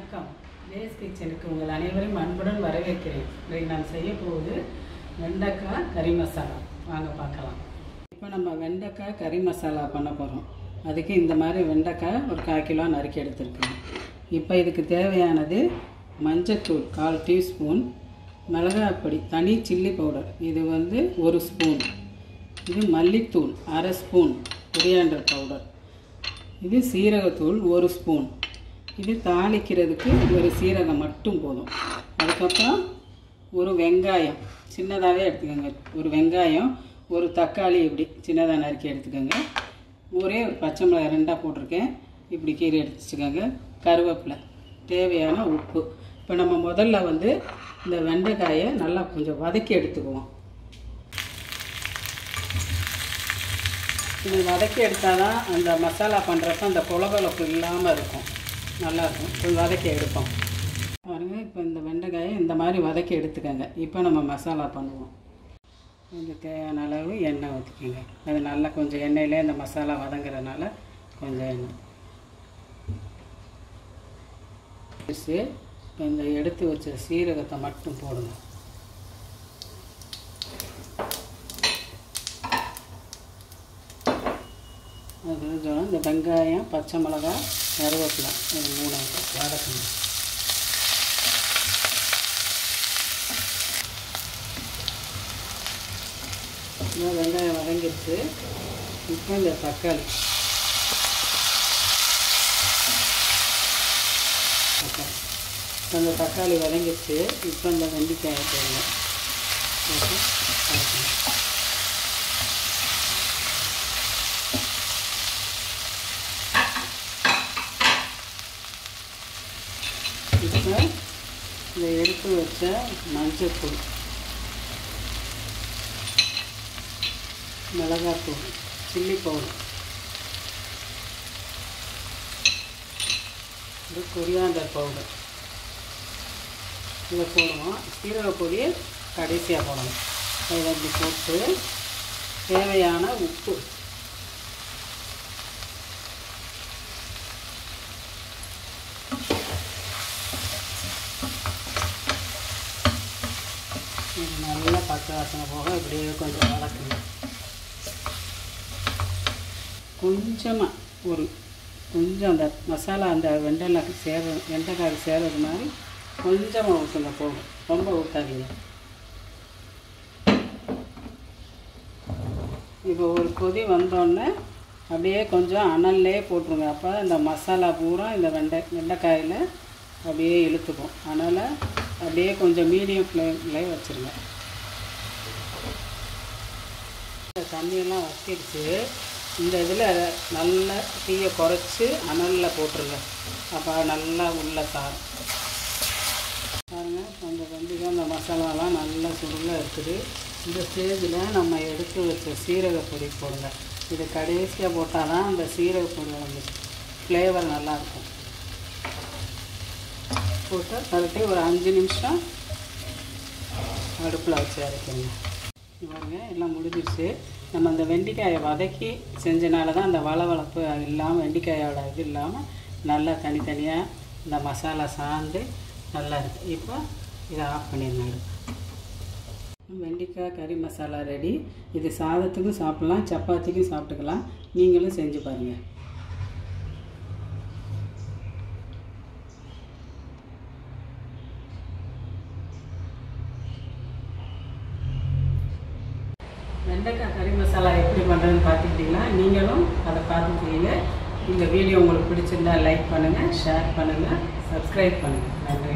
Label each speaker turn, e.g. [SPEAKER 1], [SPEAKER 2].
[SPEAKER 1] வணக்கம். தேஸ் கிச்சனுக்கு உங்கள் அனைவரையும் அன்புடன் வரவேற்கிறேன். இன்றைக்கு நான் செய்ய போவது வெண்டைக்காய் கறி மசாலா. வாங்க பார்க்கலாம். இப்போ நம்ம வெண்டைக்காய் கறி மசாலா பண்ண போகிறோம். அதுக்கு இந்த மாதிரி வெண்டைக்காய் ஒரு 1/4 கிலோ நறுக்கி எடுத்துருக்கேன். இப்போ இதுக்கு தேவையானது மஞ்சத்தூள் 1/4 டீஸ்பூன், மிளகாய் தனி சில்லி பவுடர் இது 1 ஸ்பூன், இது மல்லித்தூள் 1/2 ஸ்பூன், கொரியாண்டர் பவுடர், இது சீரகத்தூள் 1 ஸ்பூன், இது தாளிக்கிறதுக்கு ஒரு சீரகம் மட்டும் போதும். அதுக்கப்புறம் ஒரு வெங்காயம் சின்னதாகவே எடுத்துக்கோங்க, ஒரு வெங்காயம், ஒரு தக்காளி இப்படி சின்னதாக நறுக்கி எடுத்துக்கோங்க, ஒரே ஒரு பச்சை மிளகாய் 2ஆக போட்டிருக்கேன், இப்படி கீரை எடுத்து வச்சுக்கோங்க, கருவேப்பிலை, தேவையான உப்பு. இப்போ நம்ம முதல்ல இந்த வெண்டைக்காயை நல்லா கொஞ்சம் வதக்கி எடுத்துக்குவோம். இது வதக்கி எடுத்தால் தான் அந்த மசாலா பண்ணுறப்ப அந்த கொலகொலப்பு இல்லாமல் இருக்கும், நல்லாயிருக்கும். கொஞ்சம் வதக்கி எடுப்போம் பாருங்கள். இப்போ இந்த வெண்டைக்காயை இந்த மாதிரி வதக்கி எடுத்துக்கோங்க. இப்போ நம்ம மசாலா பண்ணுவோம். கொஞ்சம் தேவையான அளவு எண்ணெய் ஊற்றிக்கோங்க. அது நல்லா கொஞ்சம் எண்ணெயிலே இந்த மசாலா வதங்குறதுனால கொஞ்சம் எண்ணெய். இப்போ இந்த எடுத்து வச்ச சீரகத்தை மட்டும் போடுங்க. அது இந்த வெங்காயம், பச்சை மிளகாய், கருவேப்பிலை இது 3 வதக்கணும். வெங்காயம் வதங்கிடுச்சு. இப்போ இந்த தக்காளி அந்த தக்காளி வதங்கிடுச்சு. இப்போ இந்த வெண்டைக்காயை போடுங்க. இப்போ இதை எடுத்து வச்ச மஞ்சத்தூள், மிளகாத்தூள், சில்லி பவுடர், இது கொரியாண்டர் பவுடர் இதை போடுவோம். சீரக பொடி கடைசியாக போடணும். இதை அப்படி போட்டு தேவையான உப்பு, நல்லா பச்சை வாசனை போக இப்படியே கொஞ்சம் வதக்கணும். கொஞ்சமாக கொஞ்சம் அந்த மசாலா அந்த வெண்டைக்காய் சேர்றது மாதிரி கொஞ்சமாக ஊற்றுங்க போகும், ரொம்ப ஊற்றாதீங்க. இப்போ ஒரு கொதி வந்தோடனே அப்படியே கொஞ்சம் அனல்லே போட்டுருங்க. அப்போ இந்த மசாலா பூரா இந்த வெண்டைக்காயில் அப்படியே இழுத்துக்கும். அதனால் அப்படியே கொஞ்சம் மீடியம் ஃப்ளேம்லேயே வச்சுருங்க. தண்ணியெல்லாம் வற்றிடுச்சு. இந்த இதில் நல்லா தீயை குறைச்சி அனலில் போட்டுருங்க. அப்போ நல்லா உள்ள சாரும் பாருங்கள். கொஞ்சம் வெண்டிக்காய் இந்த மசாலாலாம் நல்லா சுருளாக இருக்குது. இந்த ஸ்டேஜில் நம்ம எடுத்து வச்ச சீரகப்பொடி போடுங்க. இது கடைசியாக போட்டால் தான் அந்த சீரகப்பொடியோட ஃப்ளேவர் நல்லாயிருக்கும். போட்டு கரெக்டி ஒரு 5 நிமிஷம் அடுப்பில் வச்சு இறக்கிங்க. பாருங்க எல்லாம் முடிஞ்சிடுச்சு. நம்ம அந்த வெண்டைக்காயை வதக்கி செஞ்சனால தான் அந்த வளவளப்பு இல்லாமல், வெண்டைக்காயோட இது இல்லாமல் நல்லா தனித்தனியாக இந்த மசாலா சார்ந்து நல்லா இருக்குது. இப்போ இதை ஆஃப் பண்ணிடுங்க. வெண்டைக்காய் கறி மசாலா ரெடி. இது சாதத்துக்கும் சாப்பிட்லாம், சப்பாத்திக்கும் சாப்பிட்டுக்கலாம். நீங்களும் செஞ்சு பாருங்கள். வெண்டைக்காய் கறி மசாலா எப்படி பண்ணுறதுன்னு பார்த்துக்கிட்டிங்களா? நீங்களும் அதை பார்த்து செய்யுங்க. இந்த வீடியோ உங்களுக்கு பிடிச்சிருந்தா லைக் பண்ணுங்கள், ஷேர் பண்ணுங்கள், சப்ஸ்கிரைப் பண்ணுங்கள். நன்றி.